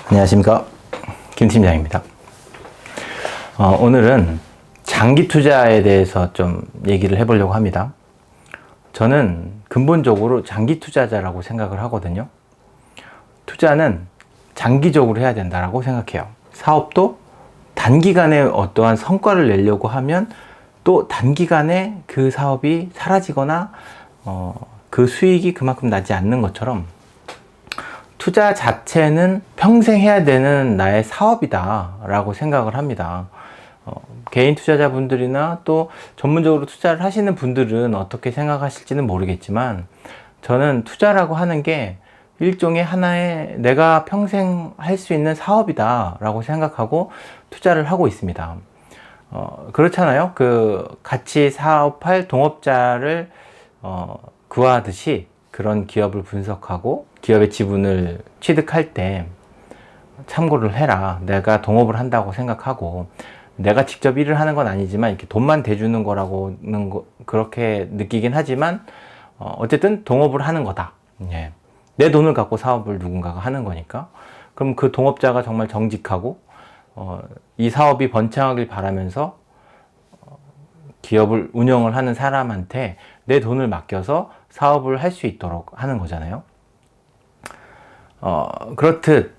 안녕하십니까, 김 팀장입니다. 오늘은 장기 투자에 대해서 좀 얘기를 해보려고 합니다. 저는 근본적으로 장기 투자자라고 생각을 하거든요. 투자는 장기적으로 해야 된다고 생각해요. 사업도 단기간에 어떠한 성과를 내려고 하면 또 단기간에 그 사업이 사라지거나 그 수익이 그만큼 나지 않는 것처럼 투자 자체는 평생 해야 되는 나의 사업이다 라고 생각을 합니다. 개인 투자자분들이나 또 전문적으로 투자를 하시는 분들은 어떻게 생각하실지는 모르겠지만, 저는 투자라고 하는 게 일종의 하나의 내가 평생 할 수 있는 사업이다 라고 생각하고 투자를 하고 있습니다. 그렇잖아요. 같이 사업할 동업자를 구하듯이 그런 기업을 분석하고 기업의 지분을 취득할 때 참고를 해라. 내가 동업을 한다고 생각하고, 내가 직접 일을 하는 건 아니지만 이렇게 돈만 대주는 거라고는 그렇게 느끼긴 하지만 어쨌든 동업을 하는 거다. 예. 내 돈을 갖고 사업을 누군가가 하는 거니까. 그럼 그 동업자가 정말 정직하고 이 사업이 번창하길 바라면서 기업을 운영을 하는 사람한테 내 돈을 맡겨서 사업을 할 수 있도록 하는 거잖아요. 그렇듯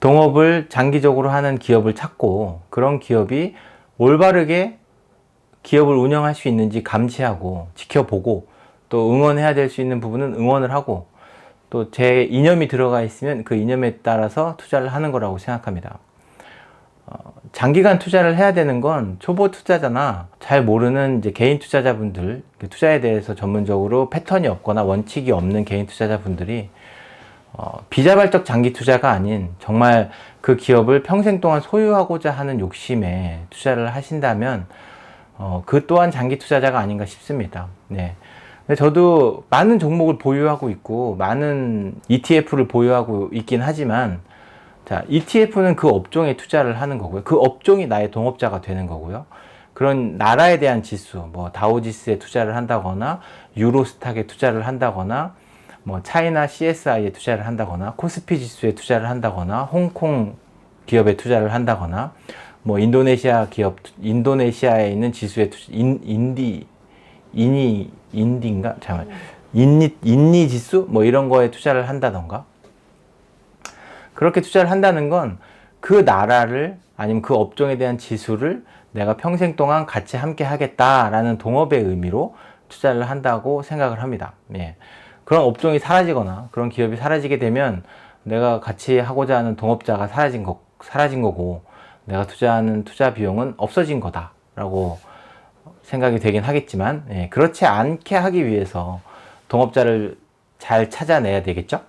동업을 장기적으로 하는 기업을 찾고, 그런 기업이 올바르게 기업을 운영할 수 있는지 감시하고 지켜보고, 또 응원해야 될 수 있는 부분은 응원을 하고, 또 제 이념이 들어가 있으면 그 이념에 따라서 투자를 하는 거라고 생각합니다. 장기간 투자를 해야 되는 건 초보 투자자나 잘 모르는 이제 개인 투자자분들, 투자에 대해서 전문적으로 패턴이 없거나 원칙이 없는 개인 투자자분들이 비자발적 장기 투자가 아닌 정말 그 기업을 평생 동안 소유하고자 하는 욕심에 투자를 하신다면 그 또한 장기 투자자가 아닌가 싶습니다. 네. 근데 저도 많은 종목을 보유하고 있고 많은 ETF를 보유하고 있긴 하지만, 자, ETF는 그 업종에 투자를 하는 거고요. 그 업종이 나의 동업자가 되는 거고요. 그런 나라에 대한 지수, 뭐 다우지수에 투자를 한다거나 유로스탁에 투자를 한다거나 뭐 차이나 CSI에 투자를 한다거나 코스피 지수에 투자를 한다거나 홍콩 기업에 투자를 한다거나 뭐 인도네시아 기업, 인도네시아에 있는 지수에 인디인가? 잠깐. 인니 지수? 뭐 이런 거에 투자를 한다던가. 그렇게 투자를 한다는 건 그 나라를 아니면 그 업종에 대한 지수를 내가 평생 동안 같이 함께 하겠다라는 동업의 의미로 투자를 한다고 생각을 합니다. 예. 그런 업종이 사라지거나 그런 기업이 사라지게 되면 내가 같이 하고자 하는 동업자가 사라진 거고, 내가 투자하는 투자 비용은 없어진 거다라고 생각이 되긴 하겠지만, 예, 그렇지 않게 하기 위해서 동업자를 잘 찾아내야 되겠죠.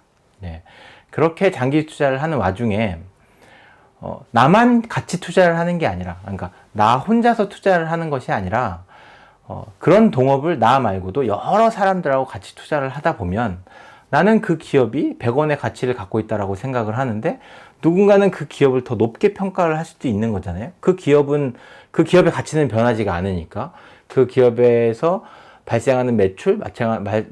예, 그렇게 장기 투자를 하는 와중에 나만 같이 투자를 하는 게 아니라, 그러니까 나 혼자서 투자를 하는 것이 아니라 그런 동업을 나 말고도 여러 사람들하고 같이 투자를 하다 보면 나는 그 기업이 100원의 가치를 갖고 있다고 생각을 하는데, 누군가는 그 기업을 더 높게 평가를 할 수도 있는 거잖아요. 그 기업의 가치는 변하지가 않으니까 그 기업에서 발생하는 매출,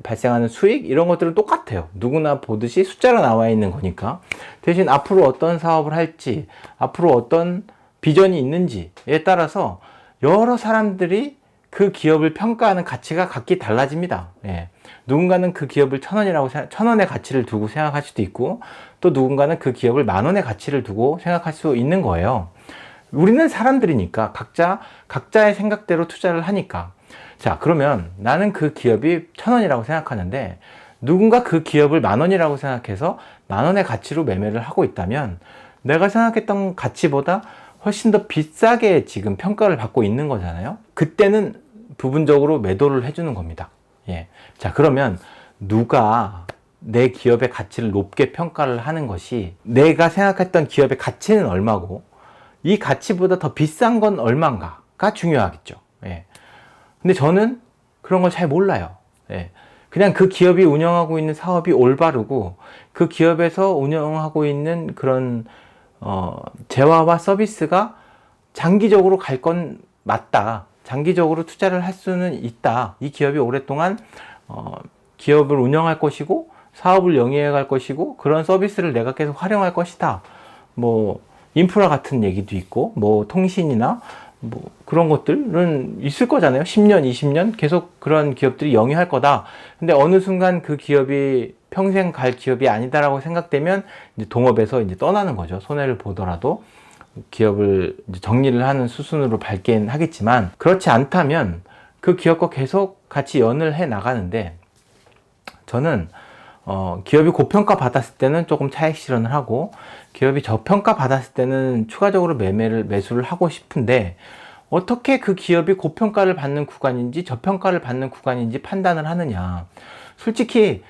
발생하는 수익, 이런 것들은 똑같아요. 누구나 보듯이 숫자로 나와 있는 거니까. 대신 앞으로 어떤 사업을 할지, 앞으로 어떤 비전이 있는지에 따라서 여러 사람들이 그 기업을 평가하는 가치가 각기 달라집니다. 예. 누군가는 그 기업을 1,000원의 가치를 두고 생각할 수도 있고, 또 누군가는 그 기업을 10,000원의 가치를 두고 생각할 수 있는 거예요. 우리는 사람들이니까 각자의 생각대로 투자를 하니까. 자, 그러면 나는 그 기업이 1,000원이라고 생각하는데 누군가 그 기업을 10,000원이라고 생각해서 10,000원의 가치로 매매를 하고 있다면, 내가 생각했던 가치보다 훨씬 더 비싸게 지금 평가를 받고 있는 거잖아요. 그때는 부분적으로 매도를 해주는 겁니다. 예. 자, 그러면 누가 내 기업의 가치를 높게 평가를 하는 것이, 내가 생각했던 기업의 가치는 얼마고 이 가치보다 더 비싼 건 얼마인가가 중요하겠죠. 예. 근데 저는 그런 걸 잘 몰라요. 예. 그냥 그 기업이 운영하고 있는 사업이 올바르고 그 기업에서 운영하고 있는 그런 재화와 서비스가 장기적으로 갈 건 맞다. 장기적으로 투자를 할 수는 있다. 이 기업이 오랫동안 기업을 운영할 것이고 사업을 영위해 갈 것이고 그런 서비스를 내가 계속 활용할 것이다 뭐 인프라 같은 얘기도 있고, 뭐 통신이나 뭐 그런 것들은 있을 거잖아요. 10년, 20년 계속 그런 기업들이 영위할 거다. 근데 어느 순간 그 기업이 평생 갈 기업이 아니다라고 생각되면 이제 동업에서 이제 떠나는 거죠. 손해를 보더라도 기업을 이제 정리를 하는 수순으로 밟긴 하겠지만, 그렇지 않다면 그 기업과 계속 같이 연을 해 나가는데, 저는 기업이 고평가 받았을 때는 조금 차익 실현을 하고, 기업이 저평가 받았을 때는 추가적으로 매수를 하고 싶은데, 어떻게 그 기업이 고평가를 받는 구간인지 저평가를 받는 구간인지 판단을 하느냐. 솔직히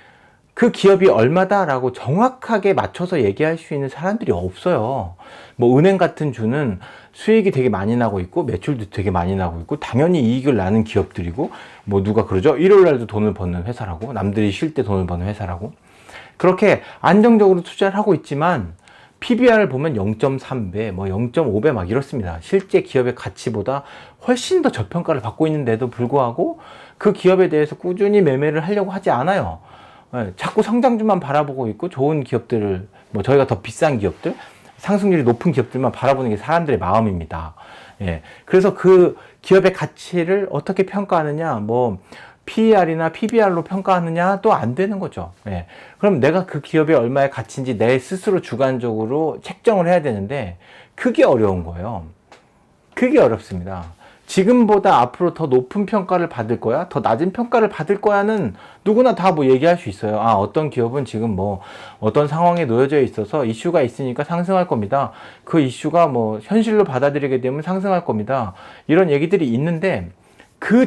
그 기업이 얼마다라고 정확하게 맞춰서 얘기할 수 있는 사람들이 없어요. 뭐 은행 같은 주는 수익이 되게 많이 나고 있고 매출도 되게 많이 나고 있고 당연히 이익을 나는 기업들이고, 뭐 누가 그러죠? 일요일 날도 돈을 버는 회사라고, 남들이 쉴 때 돈을 버는 회사라고. 그렇게 안정적으로 투자를 하고 있지만 PBR을 보면 0.3배, 뭐 0.5배 막 이렇습니다. 실제 기업의 가치보다 훨씬 더 저평가를 받고 있는데도 불구하고 그 기업에 대해서 꾸준히 매매를 하려고 하지 않아요. 자꾸 성장주만 바라보고 있고, 좋은 기업들을, 뭐 저희가 더 비싼 기업들, 상승률이 높은 기업들만 바라보는 게 사람들의 마음입니다. 예. 그래서 그 기업의 가치를 어떻게 평가하느냐, 뭐 PER이나 PBR로 평가하느냐도 안 되는 거죠. 예. 그럼 내가 그 기업이 얼마의 가치인지 내 스스로 주관적으로 책정을 해야 되는데, 그게 어려운 거예요. 그게 어렵습니다. 지금보다 앞으로 더 높은 평가를 받을 거야? 더 낮은 평가를 받을 거야는 누구나 다 뭐 얘기할 수 있어요. 아, 어떤 기업은 지금 뭐 어떤 상황에 놓여져 있어서 이슈가 있으니까 상승할 겁니다. 그 이슈가 뭐 현실로 받아들이게 되면 상승할 겁니다. 이런 얘기들이 있는데,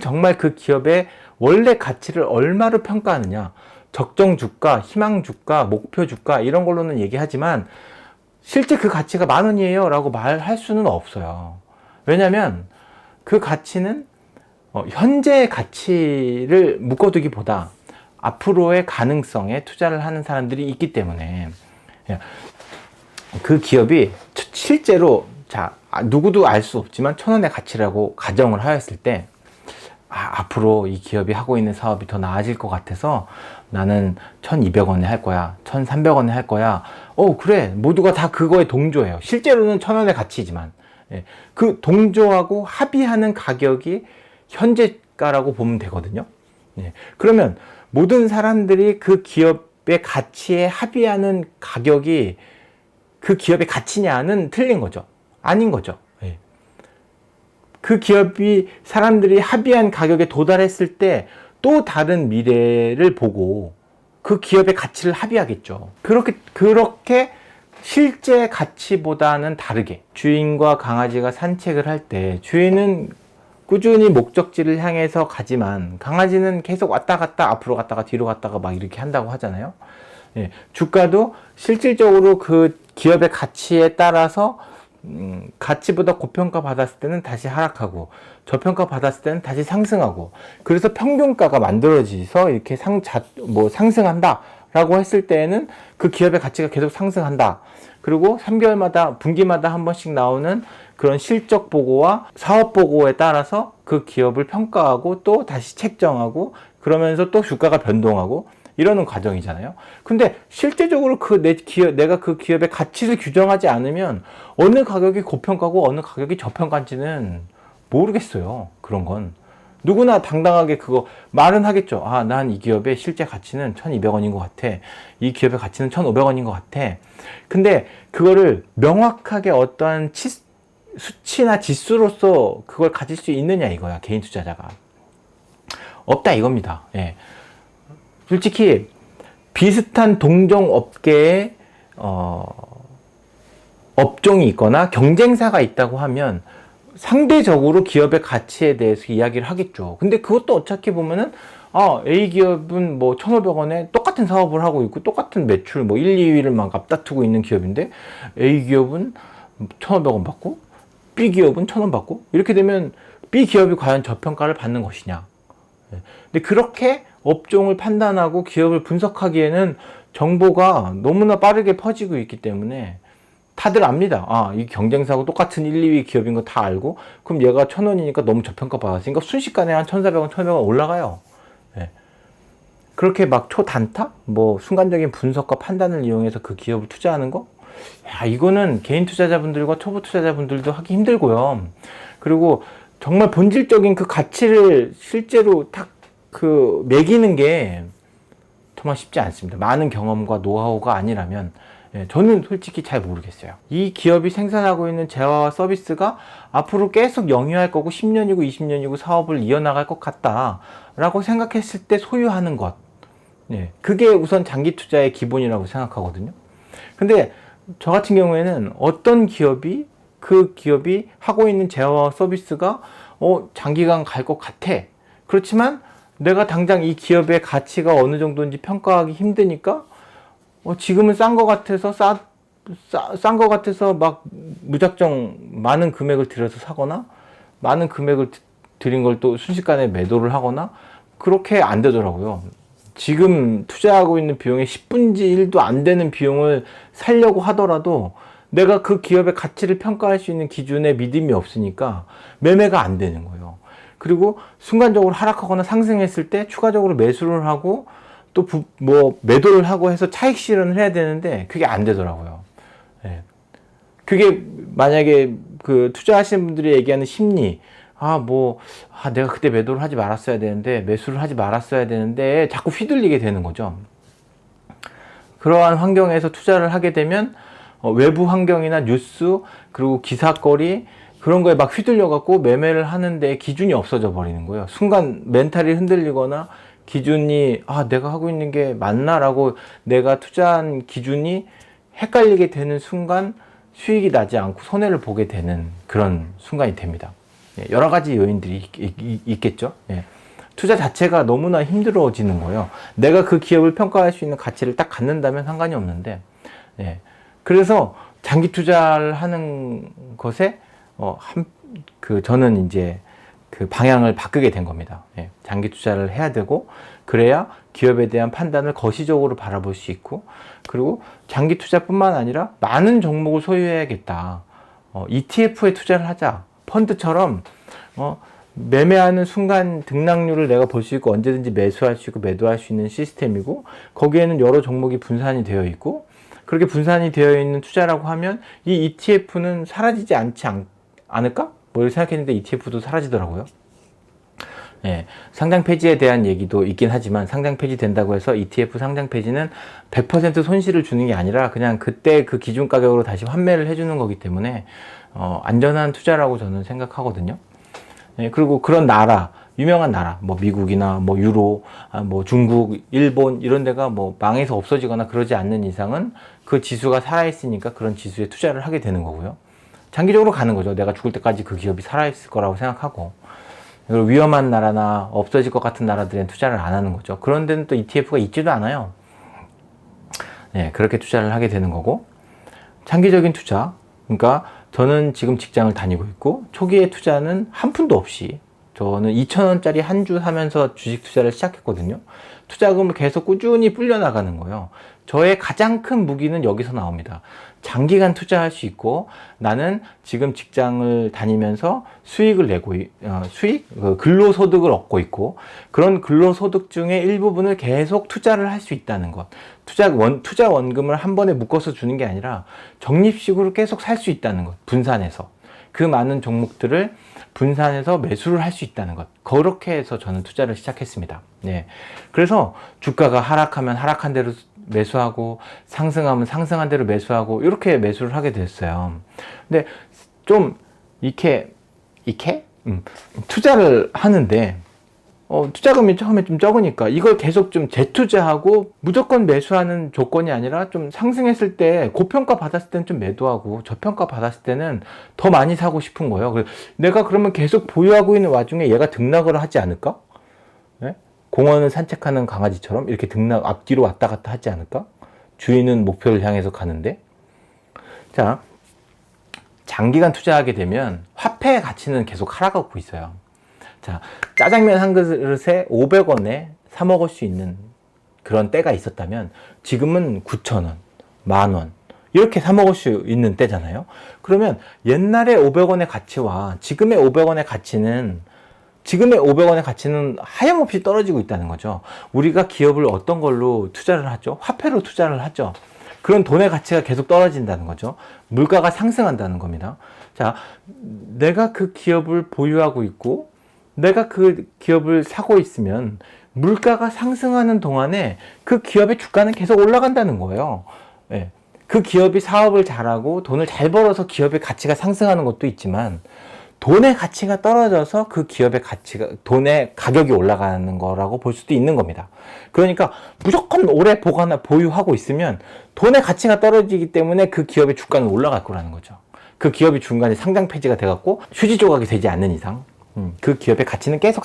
정말 그 기업의 원래 가치를 얼마로 평가하느냐, 적정 주가, 희망 주가, 목표 주가 이런 걸로는 얘기하지만 실제 그 가치가 10,000원이에요 라고 말할 수는 없어요. 왜냐면 그 가치는 현재의 가치를 묶어두기보다 앞으로의 가능성에 투자를 하는 사람들이 있기 때문에, 그 기업이 실제로, 누구도 알 수 없지만 1,000원의 가치라고 가정을 하였을 때, 앞으로 이 기업이 하고 있는 사업이 더 나아질 것 같아서 나는 1,200원에 할 거야, 1,300원에 할 거야. 그래. 모두가 다 그거에 동조해요. 실제로는 1,000원의 가치지만. 그 동조하고 합의하는 가격이 현재가라고 보면 되거든요. 그러면 모든 사람들이 그 기업의 가치에 합의하는 가격이 그 기업의 가치냐는 틀린 거죠. 아닌 거죠. 그 기업이 사람들이 합의한 가격에 도달했을 때 또 다른 미래를 보고 그 기업의 가치를 합의하겠죠. 그렇게 실제 가치보다는 다르게, 주인과 강아지가 산책을 할 때 주인은 꾸준히 목적지를 향해서 가지만 강아지는 계속 왔다 갔다, 앞으로 갔다가 뒤로 갔다가 막 이렇게 한다고 하잖아요. 주가도 실질적으로 그 기업의 가치에 따라서 가치보다 고평가 받았을 때는 다시 하락하고 저평가 받았을 때는 다시 상승하고, 그래서 평균가가 만들어져서 이렇게 상승한다 라고 했을 때에는 그 기업의 가치가 계속 상승한다. 그리고 3개월마다 분기마다 한 번씩 나오는 그런 실적 보고와 사업 보고에 따라서 그 기업을 평가하고 또 다시 책정하고, 그러면서 또 주가가 변동하고 이러는 과정이잖아요. 근데 실제적으로 내가 그 기업의 가치를 규정하지 않으면 어느 가격이 고평가고 어느 가격이 저평가인지는 모르겠어요. 그런 건 누구나 당당하게 그거 말은 하겠죠. 난 이 기업의 실제 가치는 1,200원인 것 같아. 이 기업의 가치는 1,500원인 것 같아. 근데 그거를 명확하게 어떠한 수치나 지수로서 그걸 가질 수 있느냐 이거야, 개인 투자자가. 없다 이겁니다. 솔직히 비슷한 동종 업계에 업종이 있거나 경쟁사가 있다고 하면 상대적으로 기업의 가치에 대해서 이야기를 하겠죠. 근데 그것도 어차피 보면은 A 기업은 뭐 1,500원에 똑같은 사업을 하고 있고 똑같은 매출 뭐 1, 2위를 막 앞다투고 있는 기업인데, A 기업은 1,500원 받고 B 기업은 1,000원 받고, 이렇게 되면 B 기업이 과연 저평가를 받는 것이냐. 근데 그렇게 업종을 판단하고 기업을 분석하기에는 정보가 너무나 빠르게 퍼지고 있기 때문에 다들 압니다. 이 경쟁사하고 똑같은 1, 2위 기업인 거 다 알고, 그럼 얘가 1,000원이니까 너무 저평가 받았으니까 순식간에 한 1,400원, 1,200원 올라가요. 그렇게 막 초단타? 뭐 순간적인 분석과 판단을 이용해서 그 기업을 투자하는 거? 야, 이거는 개인 투자자분들과 초보 투자자분들도 하기 힘들고요. 그리고 정말 본질적인 그 가치를 실제로 딱 그 매기는 게 정말 쉽지 않습니다. 많은 경험과 노하우가 아니라면. 저는 솔직히 잘 모르겠어요. 이 기업이 생산하고 있는 재화와 서비스가 앞으로 계속 영위할 거고 10년이고 20년이고 사업을 이어나갈 것 같다 라고 생각했을 때 소유하는 것, 그게 우선 장기 투자의 기본이라고 생각하거든요. 근데 저 같은 경우에는 어떤 기업이 그 기업이 하고 있는 재화와 서비스가 장기간 갈 것 같아. 그렇지만 내가 당장 이 기업의 가치가 어느 정도인지 평가하기 힘드니까 지금은 싼 거 같아서 싼 거 같아서 막 무작정 많은 금액을 들여서 사거나 많은 금액을 들인 걸 또 순식간에 매도를 하거나 그렇게 안 되더라고요. 지금 투자하고 있는 비용의 10분지 1도 안 되는 비용을 살려고 하더라도 내가 그 기업의 가치를 평가할 수 있는 기준에 믿음이 없으니까 매매가 안 되는 거예요. 그리고 순간적으로 하락하거나 상승했을 때 추가적으로 매수를 하고 또 매도를 하고 해서 차익 실현을 해야 되는데 그게 안 되더라고요. 그게 만약에 그 투자하시는 분들이 얘기하는 심리, 내가 그때 매도를 하지 말았어야 되는데 매수를 하지 말았어야 되는데 자꾸 휘둘리게 되는 거죠. 그러한 환경에서 투자를 하게 되면 외부 환경이나 뉴스 그리고 기사거리 그런 거에 막 휘둘려 갖고 매매를 하는데 기준이 없어져 버리는 거예요. 순간 멘탈이 흔들리거나 기준이 내가 하고 있는 게 맞나라고 내가 투자한 기준이 헷갈리게 되는 순간 수익이 나지 않고 손해를 보게 되는 그런 순간이 됩니다. 여러 가지 요인들이 있겠죠. 투자 자체가 너무나 힘들어지는 거예요. 내가 그 기업을 평가할 수 있는 가치를 딱 갖는다면 상관이 없는데, 그래서 장기 투자를 하는 것에 저는 이제 그 방향을 바꾸게 된 겁니다. 장기 투자를 해야 되고 그래야 기업에 대한 판단을 거시적으로 바라볼 수 있고 그리고 장기 투자뿐만 아니라 많은 종목을 소유해야겠다. ETF에 투자를 하자. 펀드처럼 매매하는 순간 등락률을 내가 볼 수 있고 언제든지 매수할 수 있고 매도할 수 있는 시스템이고 거기에는 여러 종목이 분산이 되어 있고 그렇게 분산이 되어 있는 투자라고 하면 이 ETF는 사라지지 않을까? 뭘 생각했는데 ETF도 사라지더라고요. 상장 폐지에 대한 얘기도 있긴 하지만 상장 폐지 된다고 해서 ETF 상장 폐지는 100% 손실을 주는 게 아니라 그냥 그때 그 기준 가격으로 다시 환매를 해주는 거기 때문에 안전한 투자라고 저는 생각하거든요. 그리고 그런 나라, 유명한 나라, 미국이나 유로, 중국, 일본 이런 데가 망해서 없어지거나 그러지 않는 이상은 그 지수가 살아있으니까 그런 지수에 투자를 하게 되는 거고요. 장기적으로 가는 거죠. 내가 죽을 때까지 그 기업이 살아있을 거라고 생각하고. 그리고 위험한 나라나 없어질 것 같은 나라들엔 투자를 안 하는 거죠. 그런 데는 또 ETF가 있지도 않아요. 그렇게 투자를 하게 되는 거고. 장기적인 투자. 그러니까 저는 지금 직장을 다니고 있고 초기에 투자는 한 푼도 없이 저는 2,000원짜리 한 주 사면서 주식 투자를 시작했거든요. 투자금을 계속 꾸준히 불려나가는 거예요. 저의 가장 큰 무기는 여기서 나옵니다. 장기간 투자할 수 있고 나는 지금 직장을 다니면서 수익을 내고 근로소득을 얻고 있고 그런 근로소득 중에 일부분을 계속 투자를 할 수 있다는 것. 투자 원금을 한 번에 묶어서 주는 게 아니라 적립식으로 계속 살 수 있다는 것. 분산해서. 그 많은 종목들을 분산해서 매수를 할 수 있다는 것. 그렇게 해서 저는 투자를 시작했습니다. 그래서 주가가 하락하면 하락한 대로 매수하고 상승하면 상승한 대로 매수하고 이렇게 매수를 하게 됐어요. 근데 좀 투자를 하는데 투자금이 처음에 좀 적으니까 이걸 계속 좀 재투자하고 무조건 매수하는 조건이 아니라 좀 상승했을 때 고평가 받았을 때는 좀 매도하고 저평가 받았을 때는 더 많이 사고 싶은 거예요. 내가 그러면 계속 보유하고 있는 와중에 얘가 등락을 하지 않을까? 공원을 산책하는 강아지처럼 이렇게 앞뒤로 왔다 갔다 하지 않을까? 주인은 목표를 향해서 가는데. 자, 장기간 투자하게 되면 화폐의 가치는 계속 하락하고 있어요. 자, 짜장면 한 그릇에 500원에 사 먹을 수 있는 그런 때가 있었다면 지금은 9,000원, 10,000원 이렇게 사 먹을 수 있는 때잖아요. 그러면 옛날에 500원의 가치와 지금의 500원의 가치는 하염없이 떨어지고 있다는 거죠. 우리가 기업을 어떤 걸로 투자를 하죠? 화폐로 투자를 하죠. 그런 돈의 가치가 계속 떨어진다는 거죠. 물가가 상승한다는 겁니다. 자, 내가 그 기업을 보유하고 있고 내가 그 기업을 사고 있으면 물가가 상승하는 동안에 그 기업의 주가는 계속 올라간다는 거예요. 예. 그 기업이 사업을 잘하고 돈을 잘 벌어서 기업의 가치가 상승하는 것도 있지만 돈의 가치가 떨어져서 그 기업의 가치가, 돈의 가격이 올라가는 거라고 볼 수도 있는 겁니다. 그러니까 무조건 오래 보유하고 있으면 돈의 가치가 떨어지기 때문에 그 기업의 주가는 올라갈 거라는 거죠. 그 기업이 중간에 상장 폐지가 돼갖고 휴지 조각이 되지 않는 이상 그 기업의 가치는 계속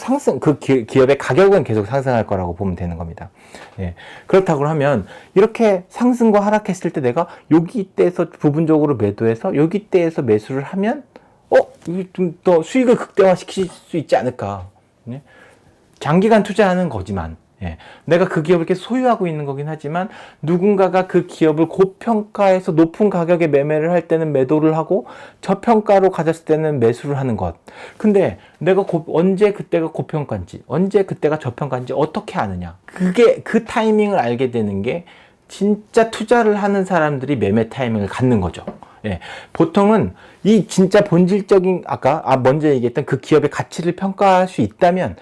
기업의 가격은 계속 상승할 거라고 보면 되는 겁니다. 예. 그렇다고 하면, 이렇게 상승과 하락했을 때 내가 여기 때에서 부분적으로 매도해서 여기 때에서 매수를 하면, 이게 좀 더 수익을 극대화시킬 수 있지 않을까. 예. 장기간 투자하는 거지만, 예. 내가 그 기업을 계속 소유하고 있는 거긴 하지만 누군가가 그 기업을 고평가해서 높은 가격에 매매를 할 때는 매도를 하고 저평가로 가졌을 때는 매수를 하는 것. 근데 내가 언제 그때가 고평가인지 언제 그때가 저평가인지 어떻게 아느냐. 그게 그 타이밍을 알게 되는 게 진짜 투자를 하는 사람들이 매매 타이밍을 갖는 거죠. 예. 보통은 이 진짜 본질적인, 아까 먼저 얘기했던 그 기업의 가치를 평가할 수 있다면,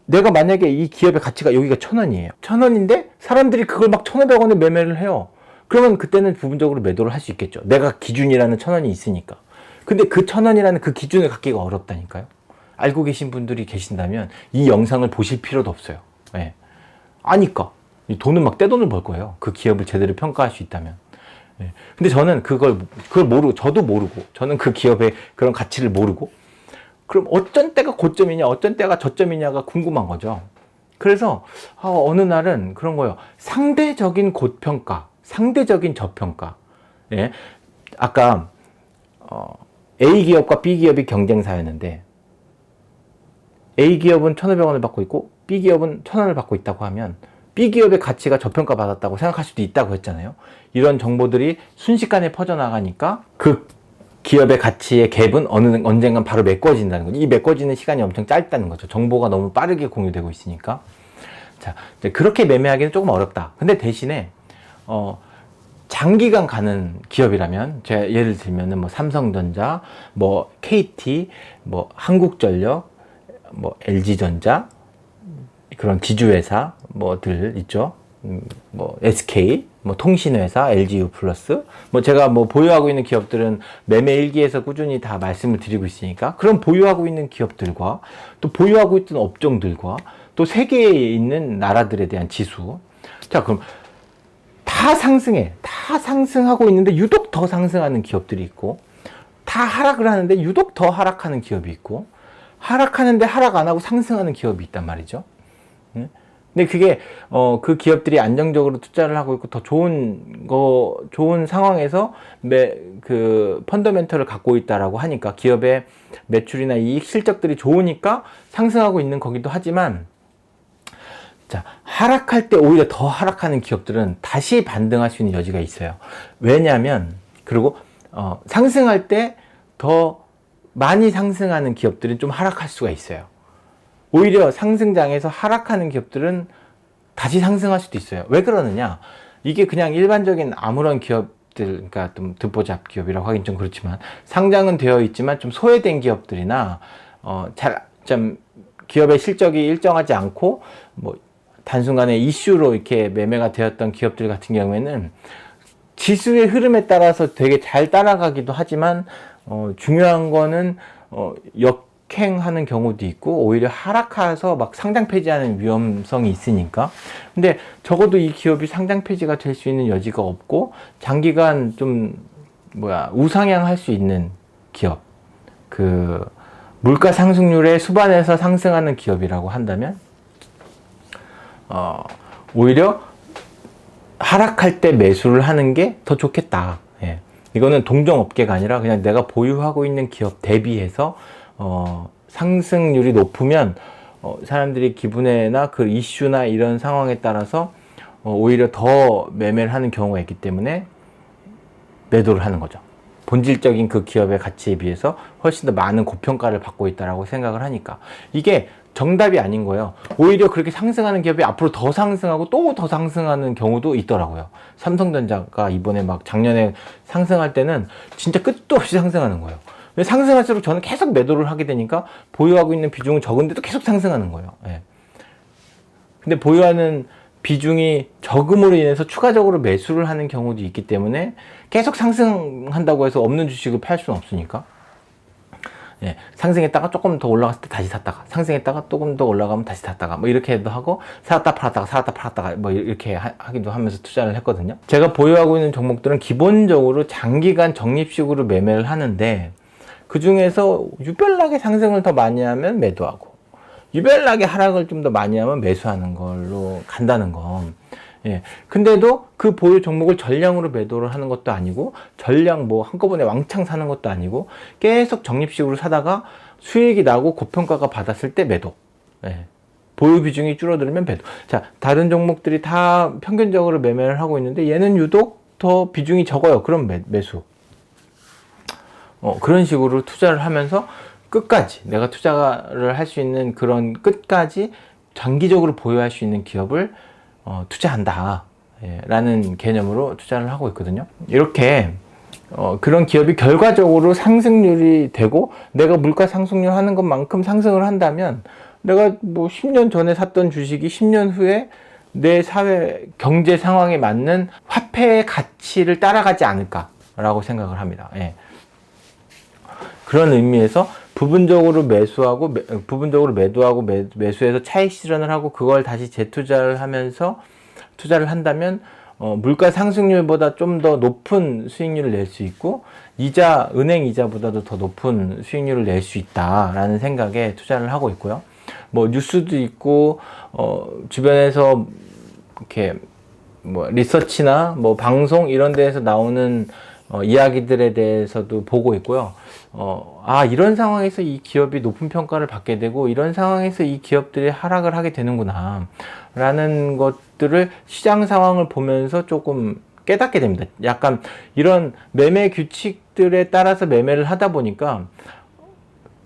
내가 만약에 이 기업의 가치가 여기가 1,000원이에요. 1,000원인데 사람들이 그걸 막 1,500원에 매매를 해요. 그러면 그때는 부분적으로 매도를 할 수 있겠죠. 내가 기준이라는 1,000원이 있으니까. 근데 그 1,000원이라는 그 기준을 갖기가 어렵다니까요. 알고 계신 분들이 계신다면 이 영상을 보실 필요도 없어요. 예. 아니까. 돈은 막 떼돈을 벌 거예요. 그 기업을 제대로 평가할 수 있다면. 예. 근데 저는 그걸 모르고, 저도 모르고, 저는 그 기업의 그런 가치를 모르고, 그럼 어떤 때가 고점이냐, 어떤 때가 저점이냐가 궁금한 거죠. 그래서 어느 날은 그런 거예요. 상대적인 고평가, 상대적인 저평가. 예. 아까 A 기업과 B 기업이 경쟁사였는데 A 기업은 1,500원을 받고 있고 B 기업은 1,000원을 받고 있다고 하면 B 기업의 가치가 저평가 받았다고 생각할 수도 있다고 했잖아요. 이런 정보들이 순식간에 퍼져나가니까 그 기업의 가치의 갭은 언젠간 바로 메꿔진다는 거죠. 이 메꿔지는 시간이 엄청 짧다는 거죠. 정보가 너무 빠르게 공유되고 있으니까. 자, 그렇게 매매하기는 조금 어렵다. 근데 대신에 장기간 가는 기업이라면, 제가 예를 들면은 뭐 삼성전자, 뭐 KT, 뭐 한국전력, 뭐 LG전자, 그런 지주회사 뭐들 있죠. 뭐 SK, 뭐 통신회사, LGU+, 뭐 제가 뭐 보유하고 있는 기업들은 매매 일기에서 꾸준히 다 말씀을 드리고 있으니까, 그런 보유하고 있는 기업들과 또 보유하고 있던 업종들과 또 세계에 있는 나라들에 대한 지수. 자, 그럼 다 상승하고 있는데 유독 더 상승하는 기업들이 있고, 다 하락을 하는데 유독 더 하락하는 기업이 있고, 하락하는데 하락 안 하고 상승하는 기업이 있단 말이죠. 근데 그게 그 기업들이 안정적으로 투자를 하고 있고 더 좋은 상황에서 그 펀더멘털을 갖고 있다라고 하니까, 기업의 매출이나 이익 실적들이 좋으니까 상승하고 있는 거기도 하지만, 자, 하락할 때 오히려 더 하락하는 기업들은 다시 반등할 수 있는 여지가 있어요. 왜냐하면, 그리고 상승할 때 더 많이 상승하는 기업들은 좀 하락할 수가 있어요. 오히려 상승장에서 하락하는 기업들은 다시 상승할 수도 있어요. 왜 그러느냐? 이게 그냥 일반적인 아무런 기업들, 그러니까 좀 듣보잡 기업이라고 하긴 좀 그렇지만, 상장은 되어 있지만 좀 소외된 기업들이나 좀 기업의 실적이 일정하지 않고 뭐 단순간에 이슈로 이렇게 매매가 되었던 기업들 같은 경우에는 지수의 흐름에 따라서 되게 잘 따라가기도 하지만 중요한 거는 역행하는 경우도 있고 오히려 하락해서 막 상장 폐지하는 위험성이 있으니까. 근데 적어도 이 기업이 상장 폐지가 될 수 있는 여지가 없고 장기간 좀 우상향할 수 있는 기업, 그 물가 상승률의 수반에서 상승하는 기업이라고 한다면 오히려 하락할 때 매수를 하는 게 더 좋겠다. 예. 이거는 동종업계가 아니라 그냥 내가 보유하고 있는 기업 대비해서 상승률이 높으면 사람들이 기분에나 그 이슈나 이런 상황에 따라서 오히려 더 매매를 하는 경우가 있기 때문에 매도를 하는 거죠. 본질적인 그 기업의 가치에 비해서 훨씬 더 많은 고평가를 받고 있다라고 생각을 하니까. 이게 정답이 아닌 거예요. 오히려 그렇게 상승하는 기업이 앞으로 더 상승하고 또 더 상승하는 경우도 있더라고요. 삼성전자가 이번에 막 작년에 상승할 때는 진짜 끝도 없이 상승하는 거예요. 상승할수록 저는 계속 매도를 하게 되니까 보유하고 있는 비중은 적은데도 계속 상승하는 거예요. 예. 근데 보유하는 비중이 적음으로 인해서 추가적으로 매수를 하는 경우도 있기 때문에 계속 상승한다고 해서 없는 주식을 팔 수는 없으니까. 예, 상승했다가 조금 더 올라갔을 때 다시 샀다가, 상승했다가 조금 더 올라가면 다시 샀다가, 뭐 이렇게도 하고, 사갔다 팔았다가, 사갔다 팔았다가, 뭐 이렇게 하기도 하면서 투자를 했거든요. 제가 보유하고 있는 종목들은 기본적으로 장기간 적립식으로 매매를 하는데, 그 중에서 유별나게 상승을 더 많이 하면 매도하고, 유별나게 하락을 좀 더 많이 하면 매수하는 걸로 간다는 거. 예. 근데도 그 보유 종목을 전량으로 매도를 하는 것도 아니고, 전량 뭐 한꺼번에 왕창 사는 것도 아니고, 계속 적립식으로 사다가 수익이 나고 고평가가 받았을 때 매도. 예. 보유 비중이 줄어들면 매도. 자, 다른 종목들이 다 평균적으로 매매를 하고 있는데, 얘는 유독 더 비중이 적어요. 그럼 매수. 그런 식으로 투자를 하면서 끝까지, 내가 투자를 할 수 있는 그런 끝까지 장기적으로 보유할 수 있는 기업을 투자한다. 예, 라는 개념으로 투자를 하고 있거든요. 이렇게 그런 기업이 결과적으로 상승률이 되고 내가 물가 상승률 하는 것만큼 상승을 한다면 내가 뭐 10년 전에 샀던 주식이 10년 후에 내 사회 경제 상황에 맞는 화폐의 가치를 따라가지 않을까라고 생각을 합니다. 예. 그런 의미에서 부분적으로 매수하고 부분적으로 매도하고 매수해서 차익 실현을 하고 그걸 다시 재투자를 하면서 투자를 한다면 물가 상승률보다 좀 더 높은 수익률을 낼 수 있고 은행 이자보다도 더 높은 수익률을 낼 수 있다라는 생각에 투자를 하고 있고요. 뭐 뉴스도 있고 주변에서 이렇게 뭐 리서치나 뭐 방송 이런 데에서 나오는 이야기들에 대해서도 보고 있고요. 이런 상황에서 이 기업이 높은 평가를 받게 되고 이런 상황에서 이 기업들이 하락을 하게 되는구나 라는 것들을 시장 상황을 보면서 조금 깨닫게 됩니다. 약간 이런 매매 규칙들에 따라서 매매를 하다 보니까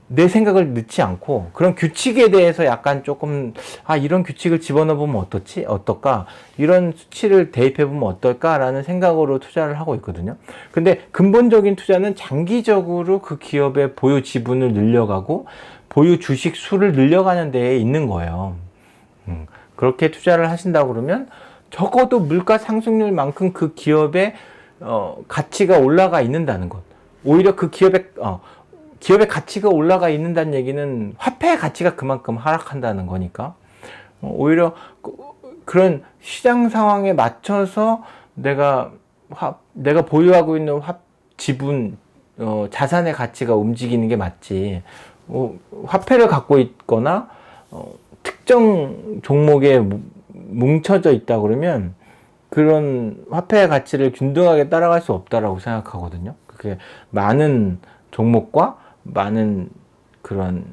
내 생각을 넣지 않고 그런 규칙에 대해서 약간 조금 이런 규칙을 집어넣으면 어떨까? 이런 수치를 대입해보면 어떨까라는 생각으로 투자를 하고 있거든요. 근데 근본적인 투자는 장기적으로 그 기업의 보유 지분을 늘려가고 보유 주식 수를 늘려가는 데에 있는 거예요. 그렇게 투자를 하신다고 그러면 적어도 물가 상승률만큼 그 기업의 가치가 올라가 있는다는 것. 오히려 그 기업의 가치가 올라가 있는다는 얘기는 화폐의 가치가 그만큼 하락한다는 거니까 오히려 그런 시장 상황에 맞춰서 내가 보유하고 있는 지분 자산의 가치가 움직이는 게 맞지 화폐를 갖고 있거나 특정 종목에 뭉쳐져 있다 그러면 그런 화폐의 가치를 균등하게 따라갈 수 없다라고 생각하거든요. 그게 많은 종목과 많은 그런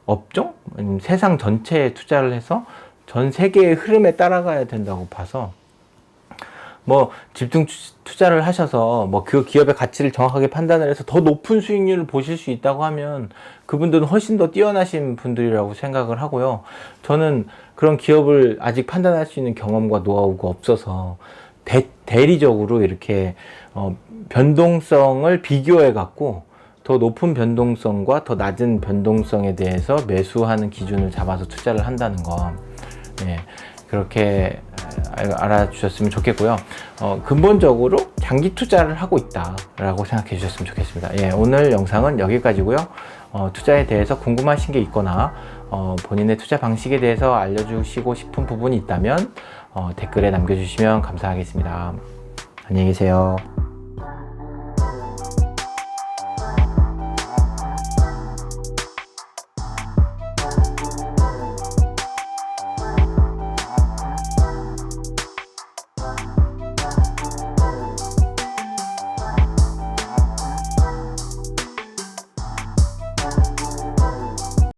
업종, 아니면 세상 전체에 투자를 해서 전 세계의 흐름에 따라가야 된다고 봐서 뭐 집중 투자를 하셔서 뭐 그 기업의 가치를 정확하게 판단을 해서 더 높은 수익률을 보실 수 있다고 하면 그분들은 훨씬 더 뛰어나신 분들이라고 생각을 하고요. 저는 그런 기업을 아직 판단할 수 있는 경험과 노하우가 없어서 대리적으로 이렇게 변동성을 비교해 갖고 더 높은 변동성과 더 낮은 변동성에 대해서 매수하는 기준을 잡아서 투자를 한다는 거, 예, 그렇게 알아주셨으면 좋겠고요. 근본적으로 장기 투자를 하고 있다라고 생각해 주셨으면 좋겠습니다. 예, 오늘 영상은 여기까지고요. 투자에 대해서 궁금하신 게 있거나 본인의 투자 방식에 대해서 알려주시고 싶은 부분이 있다면 댓글에 남겨주시면 감사하겠습니다. 안녕히 계세요.